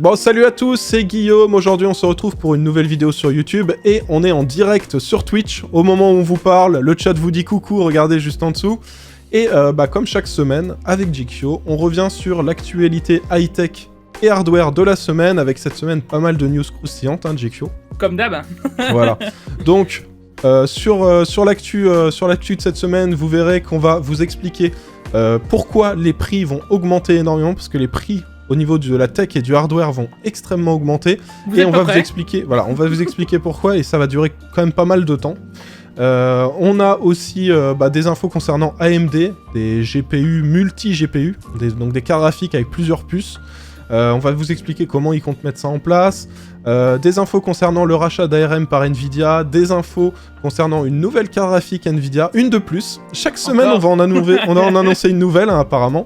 Bon, salut à tous, c'est Guillaume. Aujourd'hui, on se retrouve pour une nouvelle vidéo sur YouTube et on est en direct sur Twitch. Au moment où on vous parle, le chat vous dit coucou, regardez juste en dessous. Et comme chaque semaine, avec Jikyo, on revient sur l'actualité high-tech et hardware de la semaine, avec cette semaine pas mal de news croustillantes, hein, Jikyo. Comme d'hab. Voilà. Donc, sur l'actu de cette semaine, vous verrez qu'on va vous expliquer pourquoi les prix vont augmenter énormément, parce que les prix au niveau de la tech et du hardware vont extrêmement augmenter. Et on va vous expliquer pourquoi, et ça va durer quand même pas mal de temps. On a aussi des infos concernant AMD, des GPU multi-GPU, donc des cartes graphiques avec plusieurs puces. On va vous expliquer comment ils comptent mettre ça en place. Des infos concernant le rachat d'ARM par Nvidia, des infos concernant une nouvelle carte graphique Nvidia, une de plus. Chaque semaine, on va en annoncer une nouvelle, hein, apparemment.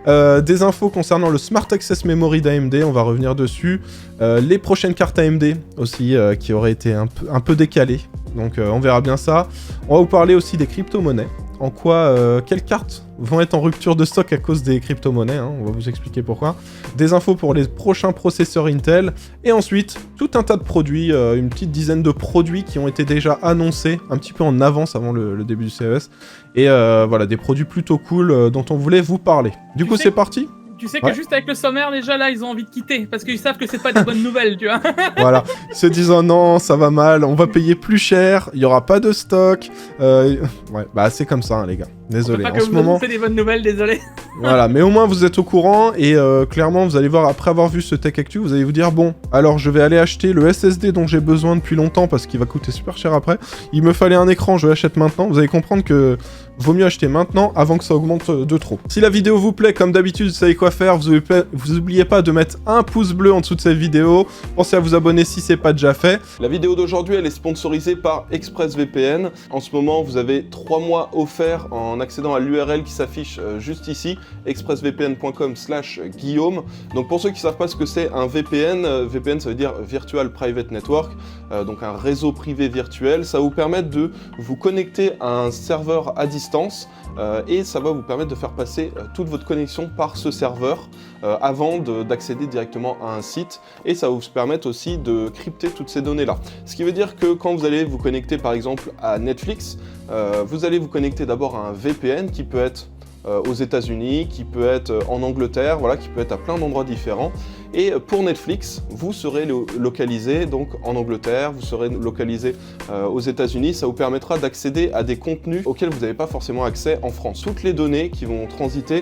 Des infos concernant le Smart Access Memory d'AMD, on va revenir dessus. Les prochaines cartes AMD aussi, qui auraient été un peu décalées. Donc on verra bien ça. On va vous parler aussi des crypto-monnaies. En quoi, quelles cartes vont être en rupture de stock à cause des crypto-monnaies, hein, on va vous expliquer pourquoi. Des infos pour les prochains processeurs Intel. Et ensuite, tout un tas de produits, une petite dizaine de produits qui ont été déjà annoncés un petit peu en avance avant le début du CES. Et voilà, des produits plutôt cool dont on voulait vous parler. Du coup, c'est parti ? Tu sais que juste avec le sommaire, déjà là, ils ont envie de quitter, parce qu'ils savent que c'est pas des bonnes nouvelles, tu vois. Voilà, ils se disant non, ça va mal, on va payer plus cher, il y aura pas de stock. Ouais, bah c'est comme ça, hein, les gars. Désolé. En ce moment, c'est des bonnes nouvelles, désolé. Voilà, mais au moins vous êtes au courant et clairement vous allez voir, après avoir vu ce Tech Actu, vous allez vous dire bon, alors je vais aller acheter le SSD dont j'ai besoin depuis longtemps parce qu'il va coûter super cher après. Il me fallait un écran, je l'achète maintenant. Vous allez comprendre que vaut mieux acheter maintenant avant que ça augmente de trop. Si la vidéo vous plaît, comme d'habitude, vous savez quoi faire. Vous oubliez pas de mettre un pouce bleu en dessous de cette vidéo. Pensez à vous abonner si c'est pas déjà fait. La vidéo d'aujourd'hui, elle est sponsorisée par ExpressVPN. En ce moment, vous avez 3 mois offerts en accédant à l'URL qui s'affiche juste ici, expressvpn.com/Guillaume. Donc pour ceux qui ne savent pas ce que c'est un VPN, VPN ça veut dire Virtual Private Network, donc un réseau privé virtuel. Ça va vous permettre de vous connecter à un serveur à distance et ça va vous permettre de faire passer toute votre connexion par ce serveur avant d'accéder directement à un site, et ça va vous permettre aussi de crypter toutes ces données là. Ce qui veut dire que quand vous allez vous connecter par exemple à Netflix, vous allez vous connecter d'abord à un VPN qui peut être aux États-Unis, qui peut être en Angleterre, voilà, qui peut être à plein d'endroits différents. Et pour Netflix, vous serez localisé donc en Angleterre, vous serez localisé aux États-Unis. Ça vous permettra d'accéder à des contenus auxquels vous n'avez pas forcément accès en France. Toutes les données qui vont transiter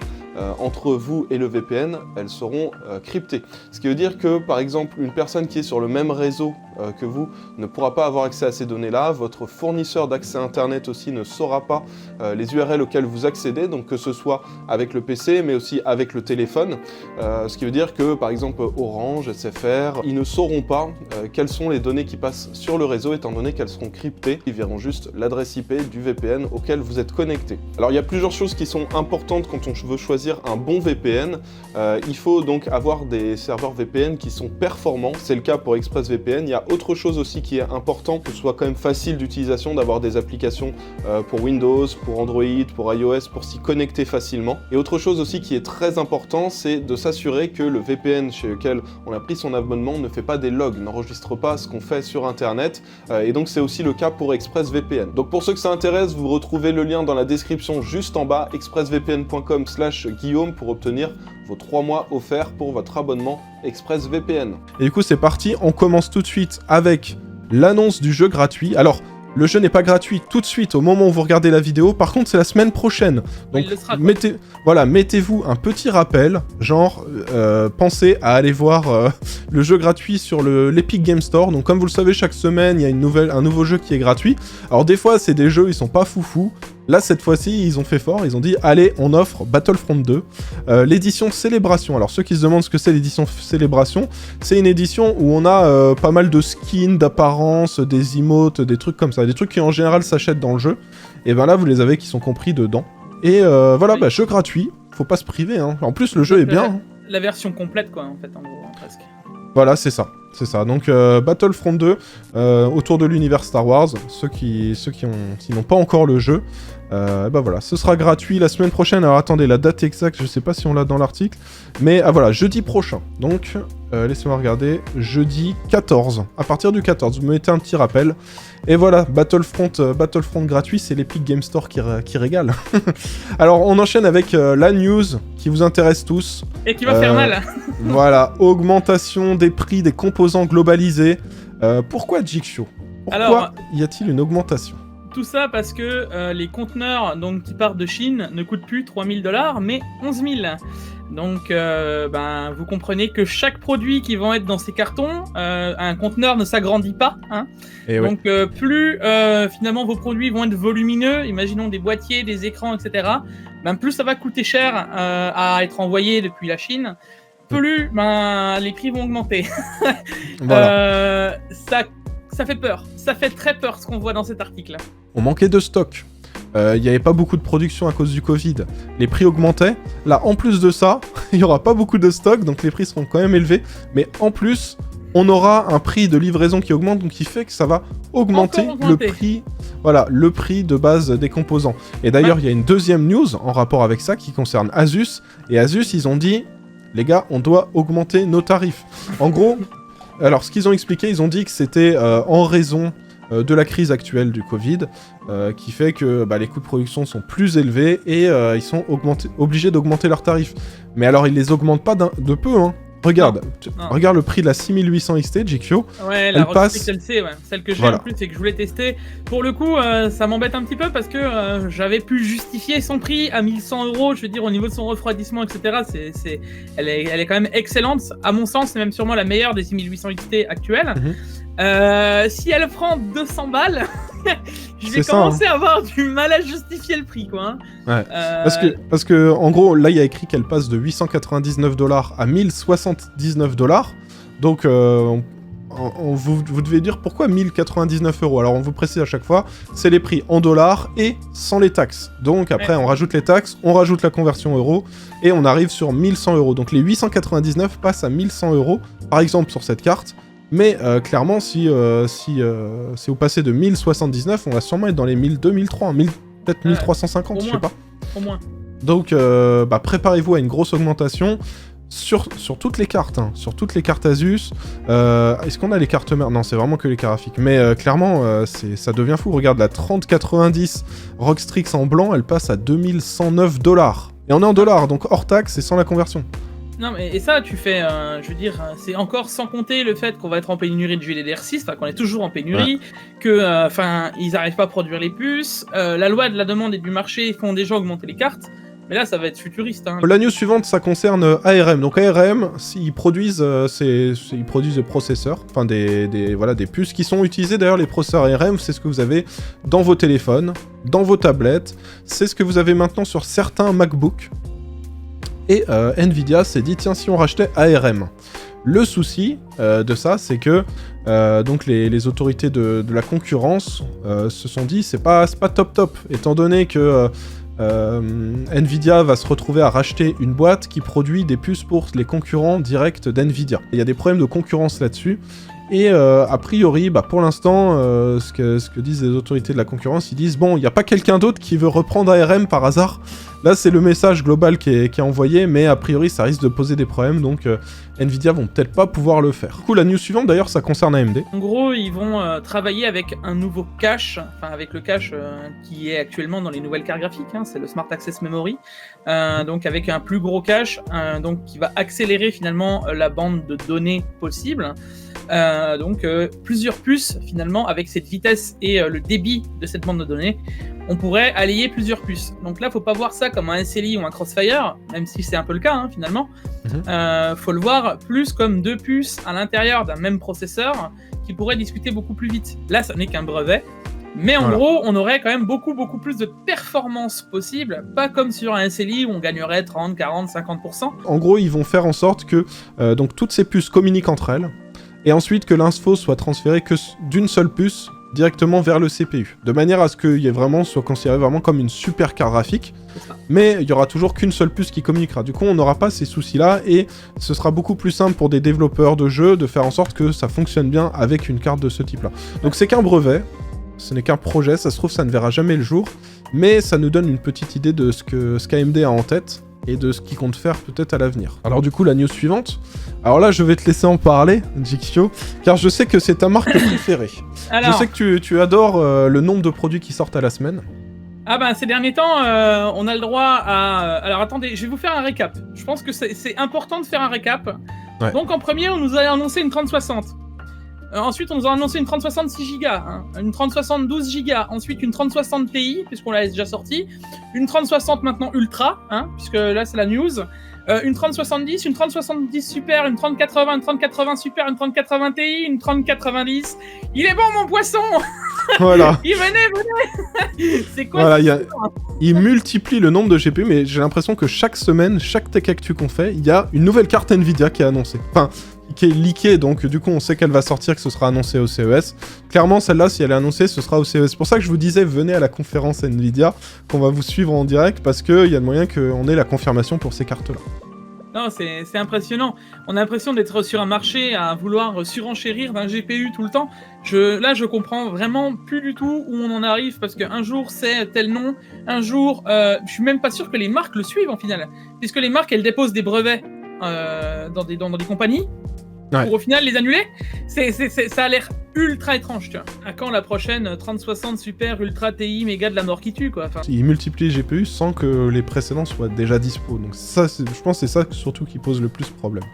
entre vous et le VPN, elles seront cryptées. Ce qui veut dire que, par exemple, une personne qui est sur le même réseau que vous ne pourra pas avoir accès à ces données-là. Votre fournisseur d'accès Internet aussi ne saura pas les URL auxquelles vous accédez, donc que ce soit avec le PC, mais aussi avec le téléphone. Ce qui veut dire que, par exemple, Orange, SFR, ils ne sauront pas quelles sont les données qui passent sur le réseau, étant donné qu'elles seront cryptées. Ils verront juste l'adresse IP du VPN auquel vous êtes connecté. Alors, il y a plusieurs choses qui sont importantes quand on veut choisir un bon VPN. Il faut donc avoir des serveurs VPN qui sont performants. C'est le cas pour ExpressVPN. Il y a autre chose aussi qui est important, que ce soit quand même facile d'utilisation, d'avoir des applications pour Windows, pour Android, pour iOS, pour s'y connecter facilement. Et autre chose aussi qui est très important, c'est de s'assurer que le VPN chez lequel on a pris son abonnement ne fait pas des logs, n'enregistre pas ce qu'on fait sur Internet. Et donc c'est aussi le cas pour ExpressVPN. Donc pour ceux que ça intéresse, vous retrouvez le lien dans la description juste en bas, expressvpn.com/Guillaume, pour obtenir vos 3 mois offerts pour votre abonnement ExpressVPN. Et du coup, c'est parti. On commence tout de suite avec l'annonce du jeu gratuit. Alors, le jeu n'est pas gratuit tout de suite au moment où vous regardez la vidéo. Par contre, c'est la semaine prochaine. Donc, mettez-vous un petit rappel, genre, pensez à aller voir le jeu gratuit sur l'Epic Game Store. Donc, comme vous le savez, chaque semaine, il y a un nouveau jeu qui est gratuit. Alors, des fois, c'est des jeux, ils sont pas foufous. Là, cette fois-ci, ils ont fait fort, ils ont dit « Allez, on offre Battlefront 2 ». L'édition Célébration. Alors, ceux qui se demandent ce que c'est l'édition Célébration, c'est une édition où on a pas mal de skins, d'apparence, des emotes, des trucs comme ça. Des trucs qui, en général, s'achètent dans le jeu. Et ben là, vous les avez qui sont compris dedans. Et voilà, oui. Jeu gratuit. Faut pas se priver, hein. En plus, le jeu est bien. La version complète, quoi, en fait, en gros, presque. Voilà, c'est ça. C'est ça. Donc Battlefront 2, autour de l'univers Star Wars, ceux qui n'ont pas encore le jeu. Bah voilà, ce sera gratuit la semaine prochaine. Alors attendez, la date exacte, je sais pas si on l'a dans l'article. Mais voilà, jeudi prochain. Donc, laissez-moi regarder. Jeudi 14. À partir du 14, vous me mettez un petit rappel. Et voilà, Battlefront gratuit, c'est l'Epic Game Store qui régale. Alors, on enchaîne avec la news qui vous intéresse tous. Et qui va faire mal. Voilà, augmentation des prix des composants globalisés. Pourquoi Jigsaw ? Pourquoi y a-t-il une augmentation ? Tout ça parce que les conteneurs donc, qui partent de Chine ne coûtent plus 3 000 $, mais 11 000. Donc, vous comprenez que chaque produit qui va être dans ces cartons, un conteneur ne s'agrandit pas. Hein. Donc, plus finalement vos produits vont être volumineux, imaginons des boîtiers, des écrans, etc., plus ça va coûter cher à être envoyé depuis la Chine, plus les prix vont augmenter. Voilà. Ça fait peur. Ça fait très peur ce qu'on voit dans cet article. On manquait de stock. Il n'y avait pas beaucoup de production à cause du Covid. Les prix augmentaient. Là, en plus de ça, il n'y aura pas beaucoup de stock, donc les prix seront quand même élevés. Mais en plus, on aura un prix de livraison qui augmente, donc qui fait que ça va augmenter le prix. Voilà, le prix de base des composants. Et d'ailleurs, il y a une deuxième news en rapport avec ça qui concerne Asus. Et Asus, ils ont dit, les gars, on doit augmenter nos tarifs. En gros... Alors, ce qu'ils ont expliqué, ils ont dit que c'était en raison de la crise actuelle du Covid, qui fait que les coûts de production sont plus élevés et ils sont obligés d'augmenter leurs tarifs. Mais alors, ils les augmentent pas de peu, hein. Regarde, regarde le prix de la 6800 XT, Jikyo. Ouais, la ROG LC, celle que j'ai en plus et que je voulais tester. Pour le coup, ça m'embête un petit peu parce que j'avais pu justifier son prix à 1100 €. Je veux dire, au niveau de son refroidissement, etc., elle est quand même excellente. À mon sens, c'est même sûrement la meilleure des 6800 XT actuelles. Si elle prend 200 balles, je vais commencer à avoir du mal à justifier le prix, quoi. Hein. Ouais. Parce que en gros, là, il y a écrit qu'elle passe de 899 $ à 1079 $. Donc, vous devez dire pourquoi 1099 €. Alors, on vous précise à chaque fois, c'est les prix en dollars et sans les taxes. Donc, après, on rajoute les taxes, on rajoute la conversion euro et on arrive sur 1100 €. Donc, les 899 passent à 1100 €, par exemple, sur cette carte. Mais clairement, si vous passez de 1079, on va sûrement être dans les 1200, 1300, peut-être 1350, je sais pas. Au moins. Donc, préparez-vous à une grosse augmentation sur toutes les cartes, hein, sur toutes les cartes Asus. Est-ce qu'on a les cartes mères ? Non, c'est vraiment que les cartes graphiques. Mais clairement, ça devient fou. Regarde, la 3090 ROG Strix en blanc, elle passe à 2109 $. Et on est en dollars, donc hors taxe et sans la conversion. Non, mais et ça, tu fais, je veux dire, c'est encore sans compter le fait qu'on va être en pénurie de GDDR6, enfin qu'on est toujours en pénurie, que, ils n'arrivent pas à produire les puces, la loi de la demande et du marché font déjà augmenter les cartes, mais là, ça va être futuriste. Hein. La news suivante, ça concerne ARM. Donc ARM, ils produisent des processeurs, enfin des puces qui sont utilisées. D'ailleurs, les processeurs ARM, c'est ce que vous avez dans vos téléphones, dans vos tablettes, c'est ce que vous avez maintenant sur certains MacBooks. Et Nvidia s'est dit, tiens, si on rachetait ARM. Le souci de ça, c'est que donc les autorités de la concurrence se sont dit, c'est pas top, étant donné que Nvidia va se retrouver à racheter une boîte qui produit des puces pour les concurrents directs d'Nvidia. Il y a des problèmes de concurrence là-dessus. Et a priori, pour l'instant, ce que disent les autorités de la concurrence, ils disent, bon, il n'y a pas quelqu'un d'autre qui veut reprendre ARM par hasard. Là, c'est le message global qui est envoyé, mais a priori, ça risque de poser des problèmes, donc Nvidia vont peut-être pas pouvoir le faire. Du coup, la news suivante, d'ailleurs, ça concerne AMD. En gros, ils vont travailler avec un nouveau cache, avec le cache qui est actuellement dans les nouvelles cartes graphiques, hein, c'est le Smart Access Memory, donc avec un plus gros cache, donc qui va accélérer finalement la bande de données possible. Donc plusieurs puces finalement avec cette vitesse et le débit de cette bande de données, on pourrait allier plusieurs puces. Donc là, faut pas voir ça comme un SLI ou un Crossfire, même si c'est un peu le cas hein, finalement. Faut le voir plus comme deux puces à l'intérieur d'un même processeur qui pourraient discuter beaucoup plus vite. Là, ça n'est qu'un brevet. Mais en gros, on aurait quand même beaucoup plus de performance possible, pas comme sur un SLI où on gagnerait 30, 40, 50%. En gros, ils vont faire en sorte que donc toutes ces puces communiquent entre elles, et ensuite que l'info soit transférée que d'une seule puce directement vers le CPU, de manière à ce qu'il y ait vraiment, soit considéré vraiment comme une super carte graphique, mais il y aura toujours qu'une seule puce qui communiquera. Du coup, on n'aura pas ces soucis-là, et ce sera beaucoup plus simple pour des développeurs de jeux de faire en sorte que ça fonctionne bien avec une carte de ce type-là. Donc c'est qu'un brevet, ce n'est qu'un projet, ça se trouve ça ne verra jamais le jour, mais ça nous donne une petite idée de ce qu'AMD a en tête et de ce qu'il compte faire peut-être à l'avenir. Alors du coup, la news suivante. Alors là, je vais te laisser en parler, Jikyo, car je sais que c'est ta marque préférée. Alors, Je sais que tu adores le nombre de produits qui sortent à la semaine. ces derniers temps, on a le droit à... Alors attendez, je vais vous faire un récap. Je pense que c'est important de faire un récap. Ouais. Donc en premier, on nous a annoncé une 3060. Ensuite, on nous a annoncé une 3060 6 Go, une 3060 12 Go, ensuite une 3060 Ti, puisqu'on l'a déjà sorti, une 3060 maintenant Ultra, puisque là c'est la news, une 3070, une 3070 Super, une 3080, une 3080 Super, une 3080 Ti, une 3090. Il est bon mon poisson. Voilà. Venez. C'est quoi Voilà, il multiplie le nombre de GPU, mais j'ai l'impression que chaque semaine, chaque Tech Actu qu'on fait, il y a une nouvelle carte Nvidia qui est annoncée. Enfin, qui est leakée, donc du coup on sait qu'elle va sortir, que ce sera annoncé au CES. Clairement, celle-là, si elle est annoncée, ce sera au CES. C'est pour ça que je vous disais, venez à la conférence Nvidia, qu'on va vous suivre en direct, parce qu'il y a de moyen qu'on ait la confirmation pour ces cartes-là. Non, c'est impressionnant. On a l'impression d'être sur un marché à vouloir surenchérir d'un GPU tout le temps. Là, je comprends vraiment plus du tout où on en arrive, parce qu'un jour c'est tel nom, un jour, je suis même pas sûr que les marques le suivent en final, puisque les marques, elles déposent des brevets dans des compagnies. Ouais. Pour au final les annuler. Ça a l'air ultra étrange, tu vois. À quand la prochaine 3060 Super Ultra Ti méga de la mort qui tue, quoi. Enfin... Il multiplie les GPU sans que les précédents soient déjà dispo. Donc ça, je pense que c'est ça surtout qui pose le plus problème.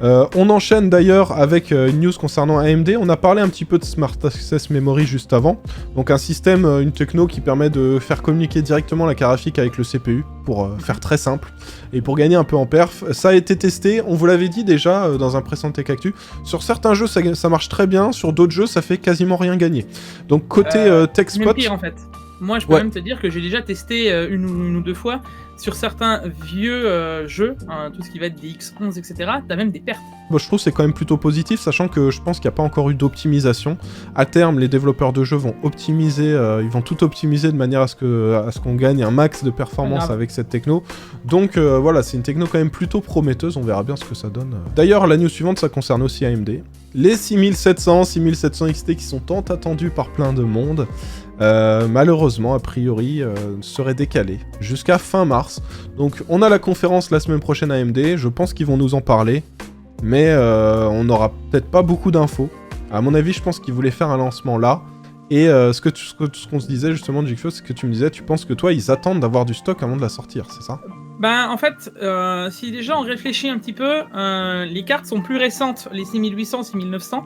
On enchaîne d'ailleurs avec une news concernant AMD. On a parlé un petit peu de Smart Access Memory juste avant. Donc un système, une techno qui permet de faire communiquer directement la carte graphique avec le CPU pour faire très simple et pour gagner un peu en perf. Ça a été testé, on vous l'avait dit déjà dans un précédent Tech Actu. Sur certains jeux ça marche très bien, sur d'autres jeux ça fait quasiment rien gagner. Donc côté TechSpot... Même pire en fait. Moi je peux même te dire que j'ai déjà testé une ou deux fois sur certains vieux jeux, tout ce qui va être des X11, etc., t'as même des pertes. Bon, je trouve que c'est quand même plutôt positif, sachant que je pense qu'il n'y a pas encore eu d'optimisation. À terme, les développeurs de jeux vont optimiser, ils vont tout optimiser de manière à ce qu'on gagne un max de performance avec cette techno. Donc voilà, c'est une techno quand même plutôt prometteuse, on verra bien ce que ça donne. D'ailleurs, la news suivante, ça concerne aussi AMD. Les 6700 XT qui sont tant attendus par plein de monde, malheureusement, a priori, seraient décalés jusqu'à fin mars. Donc on a la conférence la semaine prochaine à AMD, je pense qu'ils vont nous en parler, mais on n'aura peut-être pas beaucoup d'infos. À mon avis, je pense qu'ils voulaient faire un lancement là. Et ce qu'on se disait justement, Jikyo, c'est que tu me disais, tu penses que toi, ils attendent d'avoir du stock avant de la sortir, c'est ça ? Ben en fait, si déjà on réfléchit un petit peu, les cartes sont plus récentes, les 6800, 6900.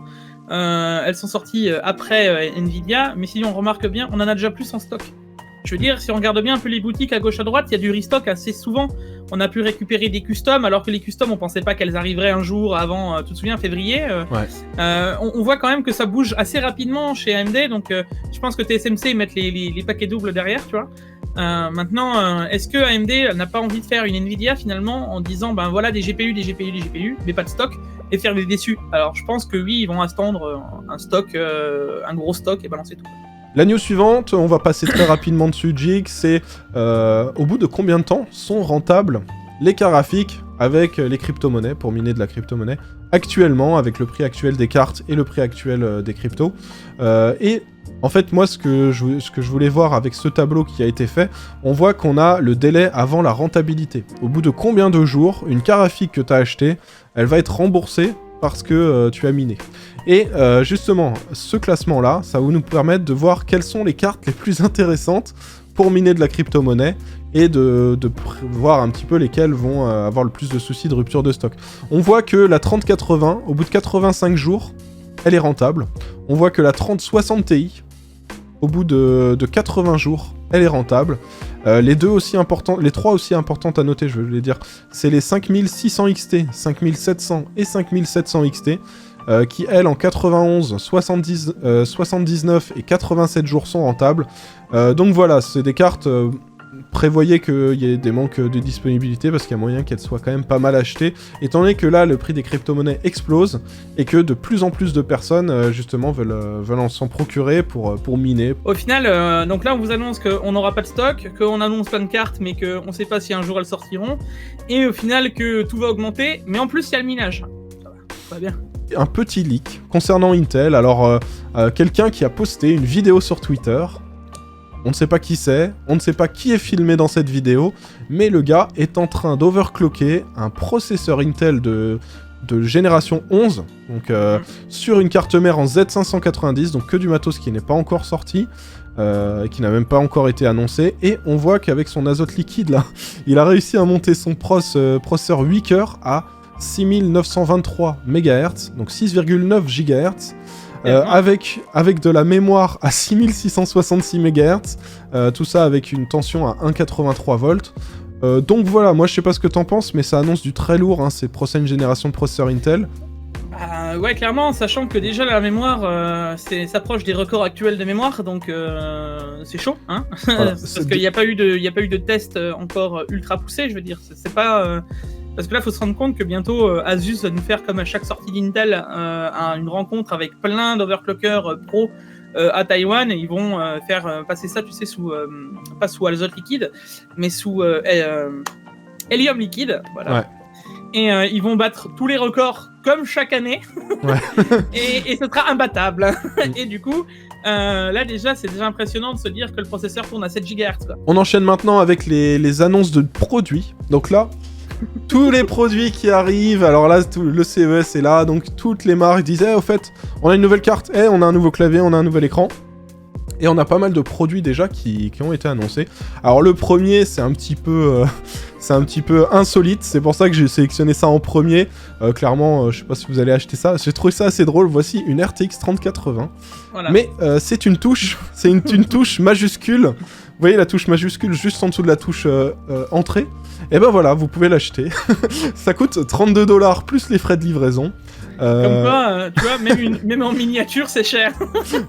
Elles sont sorties après Nvidia, mais si on remarque bien, on en a déjà plus en stock. Je veux dire, si on regarde bien un peu les boutiques à gauche à droite, il y a du restock assez souvent. On a pu récupérer des customs, alors que les customs, on pensait pas qu'elles arriveraient un jour avant, tu te souviens, février. On voit quand même que ça bouge assez rapidement chez AMD, donc je pense que TSMC mettent les paquets doubles derrière, tu vois. Maintenant, est-ce que AMD n'a pas envie de faire une Nvidia finalement en disant, ben voilà, des GPU, mais pas de stock, et faire les déçus? Alors je pense que oui, ils vont attendre un stock, un gros stock et balancer tout. La news suivante, on va passer très rapidement dessus, Jig, c'est au bout de combien de temps sont rentables les cartes graphiques avec les crypto-monnaies, pour miner de la crypto-monnaie, actuellement, avec le prix actuel des cartes et le prix actuel des cryptos. Et en fait, moi, ce que je voulais voir avec ce tableau qui a été fait, on voit qu'on a le délai avant la rentabilité. Au bout de combien de jours, une carte graphique que tu as achetée, elle va être remboursée parce que tu as miné. Et justement, ce classement-là, ça va nous permettre de voir quelles sont les cartes les plus intéressantes pour miner de la crypto-monnaie et de voir un petit peu lesquelles vont avoir le plus de soucis de rupture de stock. On voit que la 3080, au bout de 85 jours, elle est rentable. On voit que la 3060 Ti, au bout de 80 jours, elle est rentable. Les trois aussi importantes à noter, je veux les dire, c'est les 5600 XT, 5700 et 5700 XT, qui, elles, en 91, 79 et 87 jours sont rentables. Donc voilà, c'est des cartes... prévoyez qu'il y ait des manques de disponibilité parce qu'il y a moyen qu'elles soient quand même pas mal achetées, étant donné que là, le prix des crypto-monnaies explose et que de plus en plus de personnes, justement, veulent s'en procurer pour miner. Au final, donc là, on vous annonce qu'on n'aura pas de stock, qu'on annonce plein de cartes, mais qu'on ne sait pas si un jour elles sortiront, et au final, que tout va augmenter, mais en plus, il y a le minage. Ça va bien. Un petit leak concernant Intel. Alors, quelqu'un qui a posté une vidéo sur Twitter On ne sait pas qui c'est, on ne sait pas qui est filmé dans cette vidéo, mais le gars est en train d'overclocker un processeur Intel de génération 11, donc sur une carte mère en Z590, donc que du matos qui n'est pas encore sorti, qui n'a même pas encore été annoncé, et on voit qu'avec son azote liquide là, il a réussi à monter son processeur 8 cœurs à 6923 MHz, donc 6,9 GHz, avec de la mémoire à 6666 MHz, tout ça avec une tension à 1,83 volts. Donc voilà, moi je sais pas ce que t'en penses, mais ça annonce du très lourd, hein, ces prochaines générations de processeurs Intel. Ouais, clairement, sachant que déjà la mémoire s'approche des records actuels de mémoire, donc c'est chaud, hein. Voilà, parce qu'il n'y a pas eu de test encore ultra poussé, je veux dire. C'est pas parce que là, il faut se rendre compte que bientôt Asus va nous faire comme à chaque sortie d'Intel une rencontre avec plein d'overclockers pro à Taïwan, et ils vont faire passer ça, tu sais, pas sous azote liquide, mais sous hélium liquide, voilà. Ouais. Et ils vont battre tous les records comme chaque année. Ouais. et ce sera imbattable. Et du coup, là déjà, c'est déjà impressionnant de se dire que le processeur tourne à 7 GHz. Quoi. On enchaîne maintenant avec les annonces de produits. Donc là, tous les produits qui arrivent, alors là, le CES est là, donc toutes les marques disaient, au fait, on a une nouvelle carte, on a un nouveau clavier, on a un nouvel écran. Et on a pas mal de produits déjà qui ont été annoncés. Alors le premier, c'est un petit peu insolite, c'est pour ça que j'ai sélectionné ça en premier. Clairement, je sais pas si vous allez acheter ça, j'ai trouvé ça assez drôle. Voici une RTX 3080. Voilà. Mais c'est une touche, une touche majuscule. Vous voyez la touche majuscule juste en dessous de la touche entrée. Et ben voilà, vous pouvez l'acheter. Ça coûte $32 plus les frais de livraison. Comme quoi, tu vois, même en miniature, c'est cher.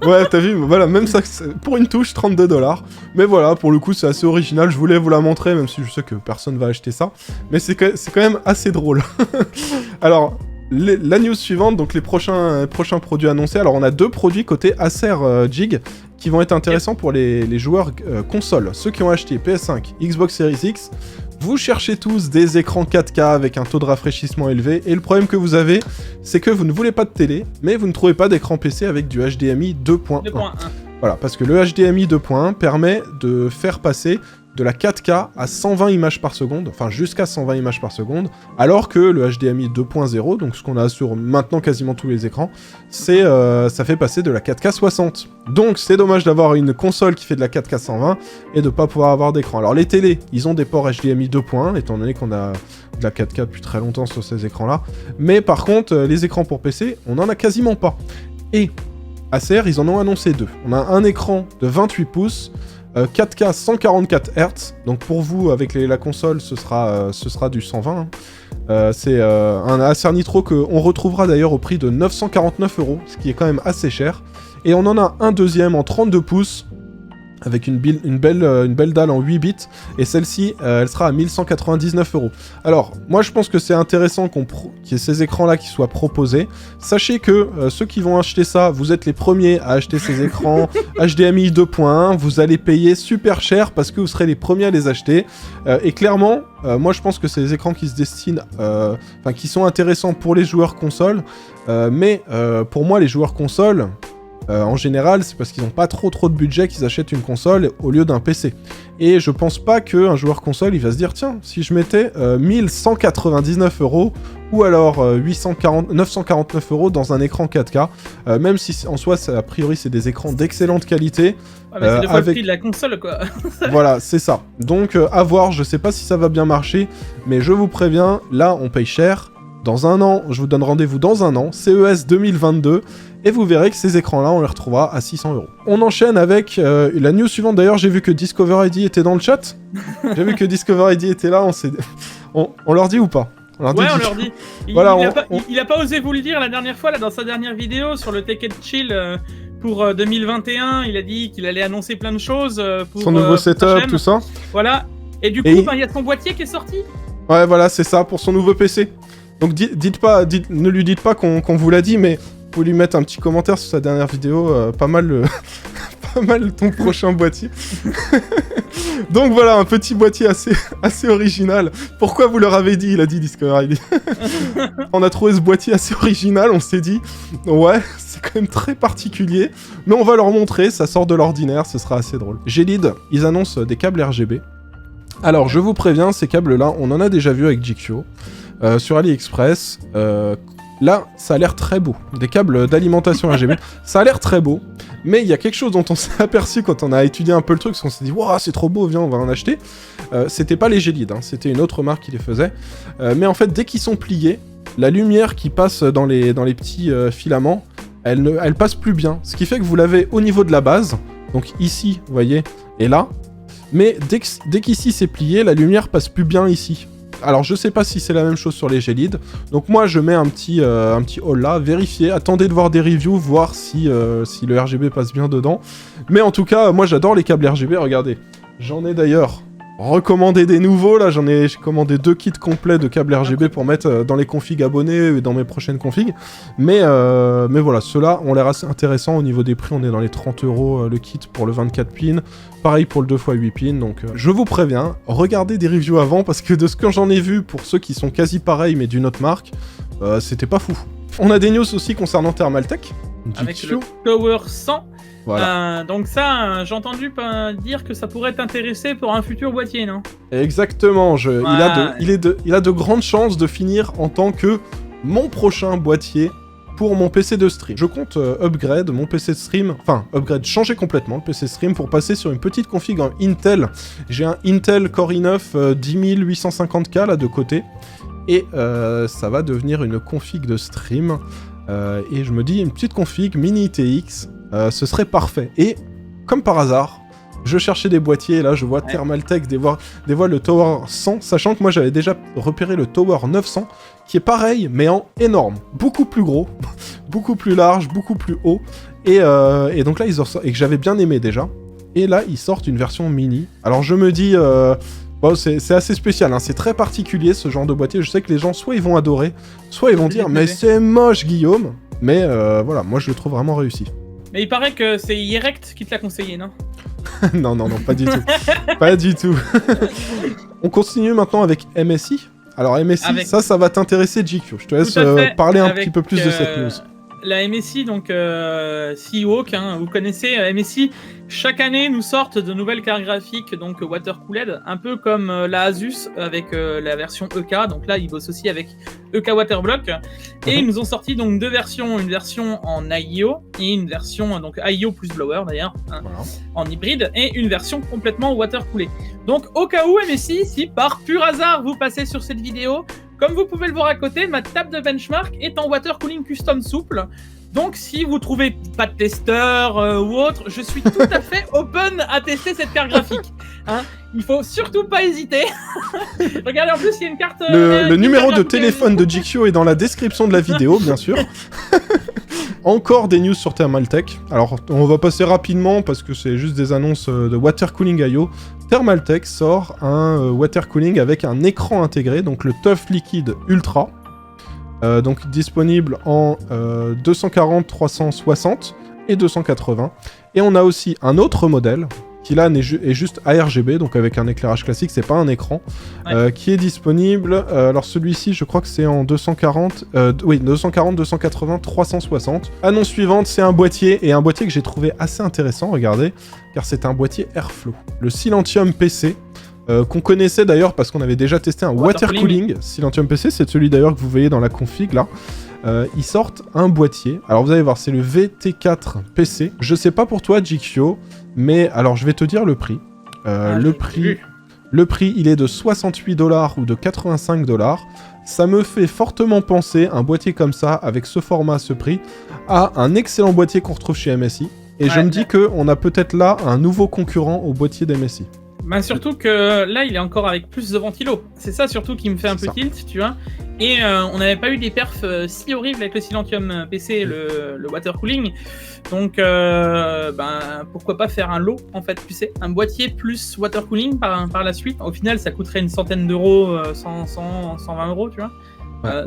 Ouais, t'as vu, voilà, même ça, pour une touche, $32. Mais voilà, pour le coup, c'est assez original. Je voulais vous la montrer, même si je sais que personne va acheter ça. Mais c'est quand même assez drôle. Alors, la news suivante, donc les prochains produits annoncés. Alors, on a 2 produits côté Acer Jig qui vont être intéressants pour les joueurs console. Ceux qui ont acheté PS5, Xbox Series X. Vous cherchez tous des écrans 4K avec un taux de rafraîchissement élevé, et le problème que vous avez, c'est que vous ne voulez pas de télé, mais vous ne trouvez pas d'écran PC avec du HDMI 2.1. Voilà, parce que le HDMI 2.1 permet de faire passer de la 4K à 120 images par seconde, enfin jusqu'à 120 images par seconde, alors que le HDMI 2.0, donc ce qu'on a sur maintenant quasiment tous les écrans, ça fait passer de la 4K 60. Donc c'est dommage d'avoir une console qui fait de la 4K 120 et de pas pouvoir avoir d'écran. Alors les télés, ils ont des ports HDMI 2.1, étant donné qu'on a de la 4K depuis très longtemps sur ces écrans-là, mais par contre, les écrans pour PC, on en a quasiment pas. Et Acer, ils en ont annoncé 2. On a un écran de 28 pouces, 4K 144 Hz, donc pour vous avec la console ce sera du 120. Hein. C'est un Acer Nitro qu'on retrouvera d'ailleurs au prix de 949 €, ce qui est quand même assez cher. Et on en a un deuxième en 32 pouces avec une belle dalle en 8 bits, et celle-ci, elle sera à 1199 €. Alors, moi je pense que c'est intéressant qu'il y ait ces écrans-là qui soient proposés. Sachez que ceux qui vont acheter ça, vous êtes les premiers à acheter ces écrans HDMI 2.1, vous allez payer super cher parce que vous serez les premiers à les acheter. Et clairement, moi je pense que c'est des écrans qui se destinent, qui sont intéressants pour les joueurs console, mais pour moi les joueurs console, en général, c'est parce qu'ils n'ont pas trop de budget qu'ils achètent une console au lieu d'un PC. Et je pense pas qu'un joueur console, il va se dire, tiens, si je mettais 1199 € ou alors 949 € dans un écran 4K, même si en soi, a priori, c'est des écrans d'excellente qualité. Ouais, mais c'est 2 fois le prix de la console, quoi. Voilà, c'est ça. Donc, à voir, je sais pas si ça va bien marcher, mais je vous préviens, là, on paye cher. Dans un an, je vous donne rendez-vous dans un an, CES 2022, et vous verrez que ces écrans-là, on les retrouvera à 600 €. On enchaîne avec la news suivante. D'ailleurs, j'ai vu que Discover ID était dans le chat. J'ai vu que Discover ID était là, on leur dit ou pas? On leur dit. Il a pas osé vous le dire la dernière fois, là, dans sa dernière vidéo sur le Tech & Chill pour 2021. Il a dit qu'il allait annoncer plein de choses pour son nouveau setup, tout ça. Voilà. Et du coup, il y a son boîtier qui est sorti. Ouais, voilà, c'est ça, pour son nouveau PC. Donc ne lui dites pas qu'on vous l'a dit, mais vous pouvez lui mettre un petit commentaire sur sa dernière vidéo, pas mal pas mal ton prochain boîtier. Donc voilà, un petit boîtier assez original. Pourquoi vous leur avez dit? Il a dit Discovery. On a trouvé ce boîtier assez original, on s'est dit, ouais, c'est quand même très particulier, mais on va leur montrer, ça sort de l'ordinaire, ce sera assez drôle. Gelid, ils annoncent des câbles RGB. Alors, je vous préviens, ces câbles-là, on en a déjà vu avec GQ sur AliExpress. Là, ça a l'air très beau. Des câbles d'alimentation RGB, ça a l'air très beau. Mais il y a quelque chose dont on s'est aperçu quand on a étudié un peu le truc, parce qu'on s'est dit, waouh, c'est trop beau, viens, on va en acheter. C'était pas les Gelid, hein, c'était une autre marque qui les faisait. Mais en fait, dès qu'ils sont pliés, la lumière qui passe dans les petits filaments, elle passe plus bien. Ce qui fait que vous l'avez au niveau de la base, donc ici, vous voyez, et là. Mais dès qu'ici c'est plié, la lumière passe plus bien ici. Alors je sais pas si c'est la même chose sur les Gelid, donc moi je mets un petit haul là, vérifiez, attendez de voir des reviews, voir si le RGB passe bien dedans. Mais en tout cas, moi j'adore les câbles RGB, regardez. J'en ai d'ailleurs recommandé des nouveaux, là j'ai commandé 2 kits complets de câbles RGB pour mettre dans les configs abonnés et dans mes prochaines configs. Mais voilà, ceux-là ont l'air assez intéressants au niveau des prix, on est dans les 30 € le kit pour le 24 pins. Pareil pour le 2x8 pins, donc je vous préviens, regardez des reviews avant, parce que de ce que j'en ai vu, pour ceux qui sont quasi pareils mais d'une autre marque, c'était pas fou. On a des news aussi concernant Thermaltech. Avec le Tower 100. Voilà. Donc ça, j'ai entendu dire que ça pourrait t'intéresser pour un futur boîtier, non? Exactement, Voilà. il a de grandes chances de finir en tant que mon prochain boîtier pour mon PC de stream. Je compte upgrade mon PC de stream, changer complètement le PC de stream pour passer sur une petite config en Intel. J'ai un Intel Core i9 10850K là de côté, et ça va devenir une config de stream. Et je me dis, une petite config mini ITX, ce serait parfait. Et comme par hasard, je cherchais des boîtiers, et là je vois Thermaltech dévoile le Tower 100, sachant que moi j'avais déjà repéré le Tower 900, qui est pareil, mais en énorme, beaucoup plus gros, beaucoup plus large, beaucoup plus haut, et donc là, et que j'avais bien aimé déjà, et là ils sortent une version mini. Alors je me dis, bon, c'est assez spécial, hein, c'est très particulier ce genre de boîtier, je sais que les gens, soit ils vont adorer, soit ils vont dire, mais c'est moche Guillaume, mais voilà, moi je le trouve vraiment réussi. Mais il paraît que c'est Yerect qui te l'a conseillé, non? non, pas du tout. Pas du tout. On continue maintenant avec MSI. Alors MSI, ça va t'intéresser, GQ. Je te laisse parler un petit peu plus de cette news. La MSI, donc Seahawk, hein, vous connaissez MSI, chaque année nous sortent de nouvelles cartes graphiques, donc water-cooled, un peu comme la Asus avec la version EK, donc là ils bossent aussi avec EK Waterblock, et ils nous ont sorti donc 2 versions, une version en AIO et une version donc AIO plus blower d'ailleurs, hein, voilà, en hybride, et une version complètement water-coolée. Donc au cas où MSI, si par pur hasard vous passez sur cette vidéo, comme vous pouvez le voir à côté, ma table de benchmark est en water cooling custom souple. Donc si vous trouvez pas de testeur ou autre, je suis tout à fait open à tester cette carte graphique. Hein, il faut surtout pas hésiter. Regardez, en plus il y a une carte... le numéro de téléphone de GQ est dans la description de la vidéo, bien sûr. Encore des news sur Thermaltech. Alors on va passer rapidement parce que c'est juste des annonces de water cooling IO. Thermaltech sort un water cooling avec un écran intégré, donc le TUF Liquid Ultra. Donc disponible en 240, 360 et 280. Et on a aussi un autre modèle qui là est juste ARGB, donc avec un éclairage classique, c'est pas un écran, qui est disponible. Alors celui-ci, je crois que c'est en 240, 280, 360. Annonce suivante, c'est un boîtier, et un boîtier que j'ai trouvé assez intéressant, regardez, car c'est un boîtier Airflow. Le Silentium PC, qu'on connaissait d'ailleurs parce qu'on avait déjà testé un water cooling. Silentium PC, c'est celui d'ailleurs que vous voyez dans la config là. Ils sortent un boîtier. Alors vous allez voir, c'est le VT4 PC. Je sais pas pour toi, GQ, mais alors je vais te dire le prix. Le prix, il est de 68 $ ou de 85 $. Ça me fait fortement penser, un boîtier comme ça, avec ce format, ce prix, à un excellent boîtier qu'on retrouve chez MSI. Et je me dis qu'on a peut-être là un nouveau concurrent au boîtier d'MSI. Bah surtout que là, il est encore avec plus de ventilo. C'est ça surtout qui me fait un peu tilt, tu vois. Et on n'avait pas eu des perfs si horribles avec le Silentium PC et le water cooling. Donc, pourquoi pas faire un lot, en fait, tu sais, un boîtier plus water cooling par la suite. Au final, ça coûterait une centaine d'euros, 120 €, tu vois.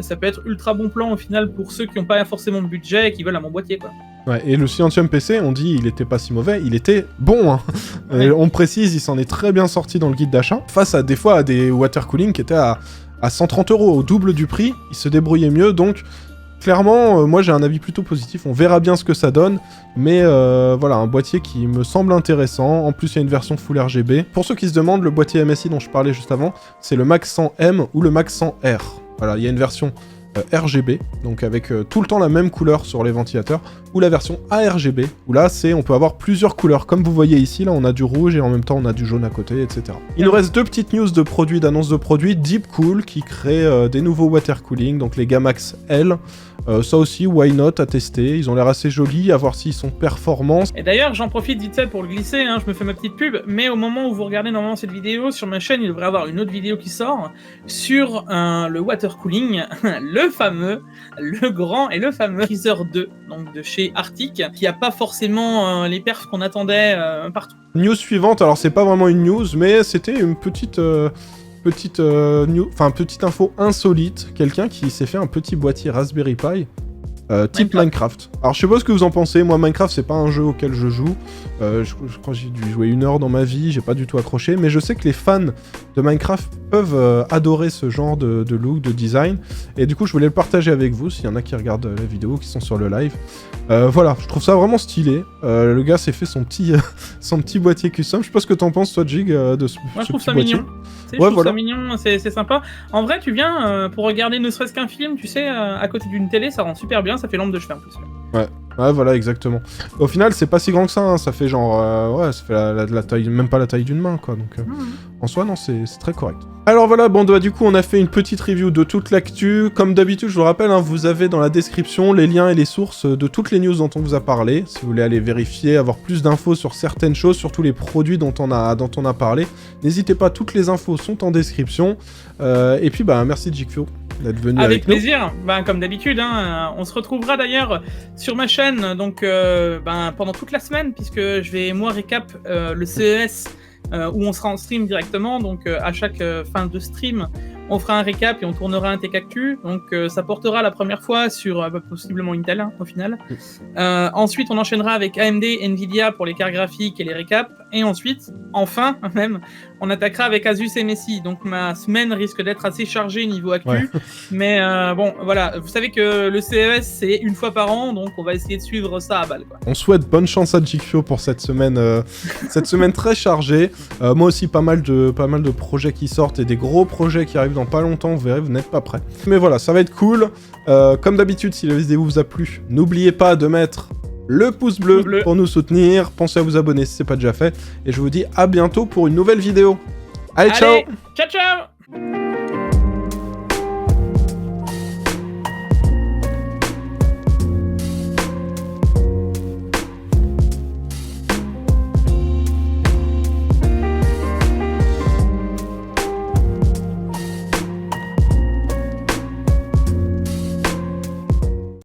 Ça peut être ultra bon plan au final pour ceux qui n'ont pas forcément de budget et qui veulent un bon boîtier, quoi. Ouais, et le Silentium PC, on dit il était pas si mauvais, il était bon. Hein. Ouais. On précise, il s'en est très bien sorti dans le guide d'achat. Face à des fois à des water cooling qui étaient à 130 €, au double du prix, il se débrouillait mieux. Donc clairement, moi j'ai un avis plutôt positif. On verra bien ce que ça donne. Mais voilà, un boîtier qui me semble intéressant. En plus, il y a une version Full RGB. Pour ceux qui se demandent, le boîtier MSI dont je parlais juste avant, c'est le Max 100M ou le Max 100R. Voilà, il y a une version RGB, donc avec tout le temps la même couleur sur les ventilateurs, ou la version ARGB, où là on peut avoir plusieurs couleurs, comme vous voyez ici, là on a du rouge et en même temps on a du jaune à côté, etc. Il nous reste 2 petites news de produits, d'annonces de produits. Deepcool qui crée des nouveaux water cooling, donc les Gamax L, ça aussi, why not, à tester, ils ont l'air assez jolis, à voir s'ils sont performants. Et d'ailleurs, j'en profite vite fait pour le glisser, hein, je me fais ma petite pub, mais au moment où vous regardez normalement cette vidéo, sur ma chaîne, il devrait y avoir une autre vidéo qui sort sur le water cooling, le fameux, le grand et le fameux Freezer 2, donc de chez Arctic, qui a pas forcément les perfs qu'on attendait partout. News suivante, alors c'est pas vraiment une news, mais c'était une petite info insolite. Quelqu'un qui s'est fait un petit boîtier Raspberry Pi type Minecraft. Alors je sais pas ce que vous en pensez, moi Minecraft c'est pas un jeu auquel je joue, je crois que j'ai dû jouer 1 heure dans ma vie, j'ai pas du tout accroché, mais je sais que les fans de Minecraft peuvent adorer ce genre de look, de design, et du coup je voulais le partager avec vous, s'il y en a qui regardent la vidéo, qui sont sur le live. Voilà, je trouve ça vraiment stylé, le gars s'est fait son petit boîtier custom, je sais pas ce que t'en penses toi Jig de ce Moi je trouve petit ça boîtier. mignon. Je trouve ça mignon, c'est sympa. En vrai, tu viens pour regarder ne serait-ce qu'un film, tu sais, à côté d'une télé, ça rend super bien, ça fait lampe de chevet en plus. Ouais, voilà, exactement. Au final, c'est pas si grand que ça, hein. Ça fait genre... ouais, ça fait la taille, même pas la taille d'une main, quoi. Donc, en soi, non, c'est très correct. Alors voilà, bon, bah, du coup, on a fait une petite review de toute l'actu. Comme d'habitude, je vous rappelle, hein, vous avez dans la description les liens et les sources de toutes les news dont on vous a parlé. Si vous voulez aller vérifier, avoir plus d'infos sur certaines choses, surtout les produits dont on a parlé, n'hésitez pas, toutes les infos sont en description. Et puis, bah, merci Jigfio d'être venu avec nous. Avec plaisir, comme d'habitude, hein, on se retrouvera d'ailleurs sur ma chaîne donc, pendant toute la semaine, puisque je vais moi récap le CES où on sera en stream directement, donc à chaque fin de stream on fera un récap et on tournera un Tech Actu, donc ça portera la première fois sur possiblement Intel au final. Ensuite on enchaînera avec AMD, Nvidia pour les cartes graphiques et les récaps, et ensuite, enfin même, on attaquera avec Asus et MSI, donc ma semaine risque d'être assez chargée niveau actu, ouais. Mais bon voilà, vous savez que le CES c'est une fois par an, donc on va essayer de suivre ça à balle, quoi. On souhaite bonne chance à Jigfio pour cette semaine très chargée. Moi aussi pas mal de projets qui sortent et des gros projets qui arrivent dans pas longtemps, vous verrez, vous n'êtes pas prêts. Mais voilà, ça va être cool. Comme d'habitude, si la vidéo vous a plu, n'oubliez pas de mettre le pouce bleu pour nous soutenir. Pensez à vous abonner si c'est pas déjà fait. Et je vous dis à bientôt pour une nouvelle vidéo. Allez, ciao! Ciao, ciao!